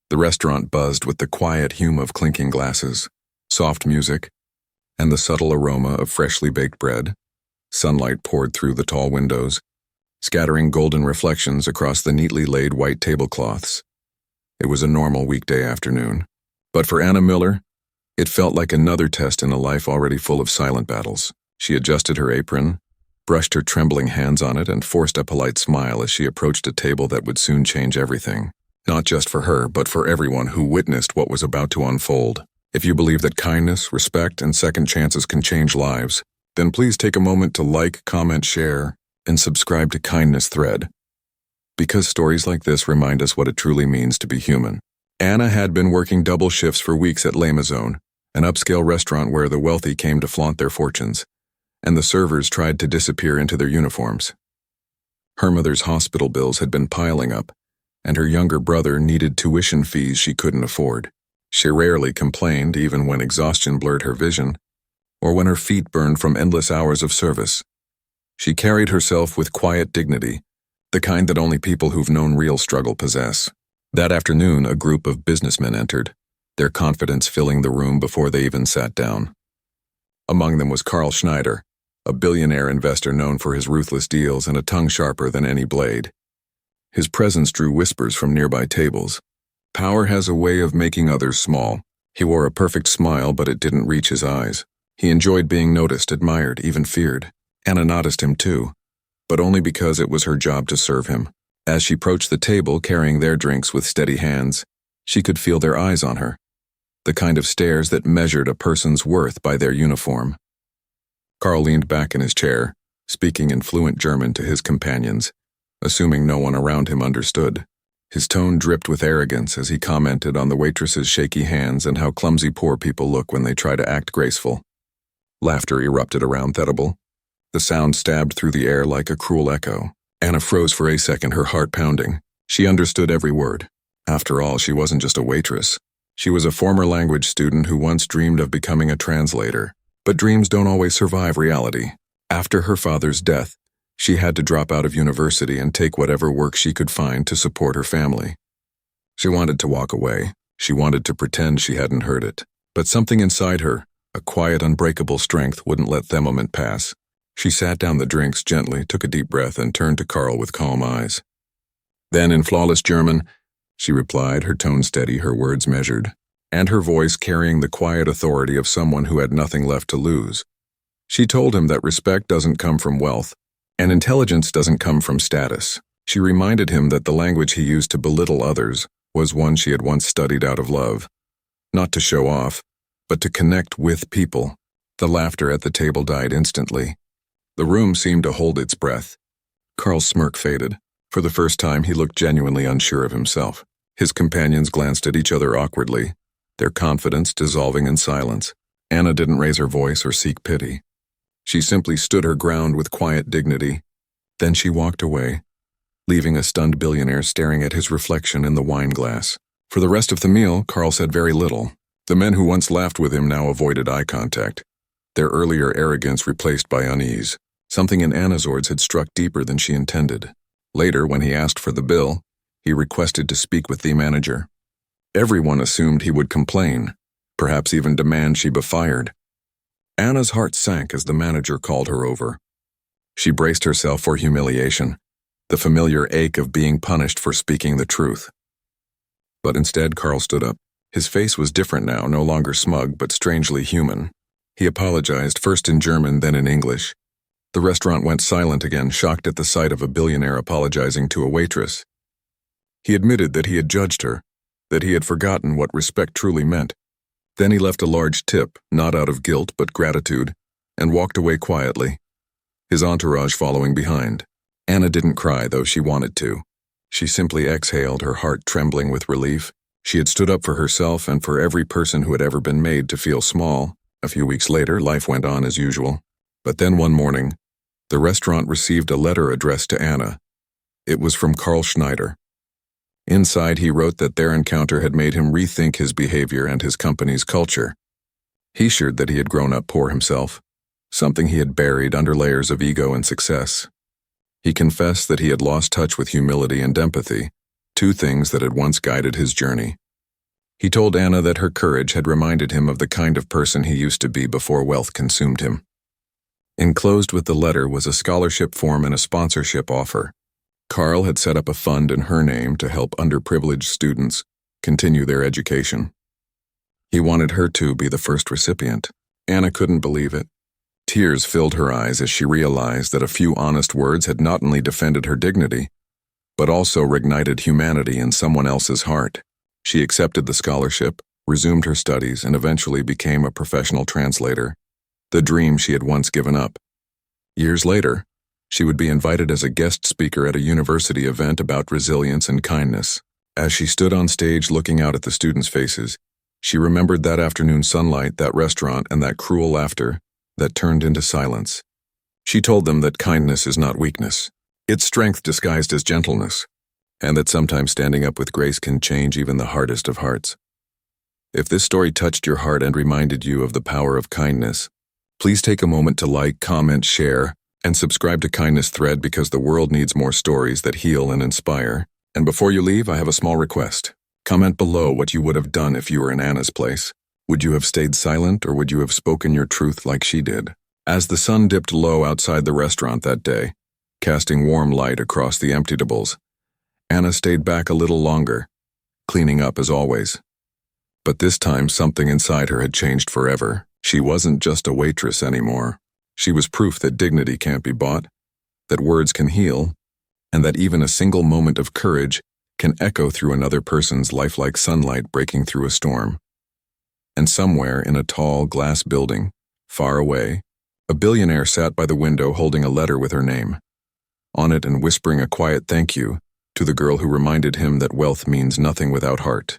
The restaurant buzzed with the quiet hum of clinking glasses, soft music, and the subtle aroma of freshly baked bread. Sunlight poured through the tall windows, scattering golden reflections across the neatly laid white tablecloths. It was a normal weekday afternoon. But for Anna Miller, it felt like another test in a life already full of silent battles. She adjusted her apron, brushed her trembling hands on it, and forced a polite smile as she approached a table that would soon change everything. Not just for her, but for everyone who witnessed what was about to unfold. If you believe that kindness, respect, and second chances can change lives, then please take a moment to like, comment, share, and subscribe to Kindness Thread. Because stories like this remind us what it truly means to be human. Anna had been working double shifts for weeks at Lamazone, an upscale restaurant where the wealthy came to flaunt their fortunes, and the servers tried to disappear into their uniforms. Her mother's hospital bills had been piling up, and her younger brother needed tuition fees she couldn't afford. She rarely complained, even when exhaustion blurred her vision, or when her feet burned from endless hours of service. She carried herself with quiet dignity, the kind that only people who've known real struggle possess. That afternoon, a group of businessmen entered, their confidence filling the room before they even sat down. Among them was Carl Schneider, a billionaire investor known for his ruthless deals and a tongue sharper than any blade. His presence drew whispers from nearby tables. Power has a way of making others small. He wore a perfect smile, but it didn't reach his eyes. He enjoyed being noticed, admired, even feared. Anna noticed him too, but only because it was her job to serve him. As she approached the table carrying their drinks with steady hands, she could feel their eyes on her, the kind of stares that measured a person's worth by their uniform. Carl leaned back in his chair, speaking in fluent German to his companions, assuming no one around him understood. His tone dripped with arrogance as he commented on the waitress's shaky hands and how clumsy poor people look when they try to act graceful. Laughter erupted around the table. The sound stabbed through the air like a cruel echo. Anna froze for a second, her heart pounding. She understood every word. After all, she wasn't just a waitress. She was a former language student who once dreamed of becoming a translator. But dreams don't always survive reality. After her father's death, she had to drop out of university and take whatever work she could find to support her family. She wanted to walk away. She wanted to pretend she hadn't heard it. But something inside her, a quiet, unbreakable strength, wouldn't let the moment pass. She sat down the drinks gently, took a deep breath, and turned to Carl with calm eyes. Then, in flawless German, she replied, her tone steady, her words measured, and her voice carrying the quiet authority of someone who had nothing left to lose. She told him that respect doesn't come from wealth, and intelligence doesn't come from status. She reminded him that the language he used to belittle others was one she had once studied out of love, not to show off, but to connect with people. The laughter at the table died instantly. The room seemed to hold its breath. Carl's smirk faded. For the first time, he looked genuinely unsure of himself. His companions glanced at each other awkwardly, their confidence dissolving in silence. Anna didn't raise her voice or seek pity. She simply stood her ground with quiet dignity. Then she walked away, leaving a stunned billionaire staring at his reflection in the wine glass. For the rest of the meal, Carl said very little. The men who once laughed with him now avoided eye contact, their earlier arrogance replaced by unease. Something in Anna's words had struck deeper than she intended. Later, when he asked for the bill, he requested to speak with the manager. Everyone assumed he would complain, perhaps even demand she be fired. Anna's heart sank as the manager called her over. She braced herself for humiliation, the familiar ache of being punished for speaking the truth. But instead, Carl stood up. His face was different now, no longer smug, but strangely human. He apologized, first in German, then in English. The restaurant went silent again, shocked at the sight of a billionaire apologizing to a waitress. He admitted that he had judged her, that he had forgotten what respect truly meant. Then he left a large tip, not out of guilt but gratitude, and walked away quietly, his entourage following behind. Anna didn't cry, though she wanted to. She simply exhaled, her heart trembling with relief. She had stood up for herself and for every person who had ever been made to feel small. A few weeks later, life went on as usual. But then one morning, the restaurant received a letter addressed to Anna. It was from Carl Schneider. Inside, he wrote that their encounter had made him rethink his behavior and his company's culture. He shared that he had grown up poor himself, something he had buried under layers of ego and success. He confessed that he had lost touch with humility and empathy, two things that had once guided his journey. He told Anna that her courage had reminded him of the kind of person he used to be before wealth consumed him. Enclosed with the letter was a scholarship form and a sponsorship offer. Carl had set up a fund in her name to help underprivileged students continue their education. He wanted her to be the first recipient. Anna couldn't believe it. Tears filled her eyes as she realized that a few honest words had not only defended her dignity, but also reignited humanity in someone else's heart. She accepted the scholarship, resumed her studies, and eventually became a professional translator, the dream she had once given up. Years later, she would be invited as a guest speaker at a university event about resilience and kindness. As she stood on stage looking out at the students' faces, she remembered that afternoon sunlight, that restaurant, and that cruel laughter that turned into silence. She told them that kindness is not weakness. It's strength disguised as gentleness, and that sometimes standing up with grace can change even the hardest of hearts. If this story touched your heart and reminded you of the power of kindness, please take a moment to like, comment, share, and subscribe to Kindness Thread, because the world needs more stories that heal and inspire. And before you leave, I have a small request. Comment below what you would have done if you were in Anna's place. Would you have stayed silent, or would you have spoken your truth like she did? As the sun dipped low outside the restaurant that day, casting warm light across the empty tables, Anna stayed back a little longer, cleaning up as always. But this time something inside her had changed forever. She wasn't just a waitress anymore. She was proof that dignity can't be bought, that words can heal, and that even a single moment of courage can echo through another person's life like sunlight breaking through a storm. And somewhere in a tall glass building, far away, a billionaire sat by the window holding a letter with her name on it and whispering a quiet thank you to the girl who reminded him that wealth means nothing without heart.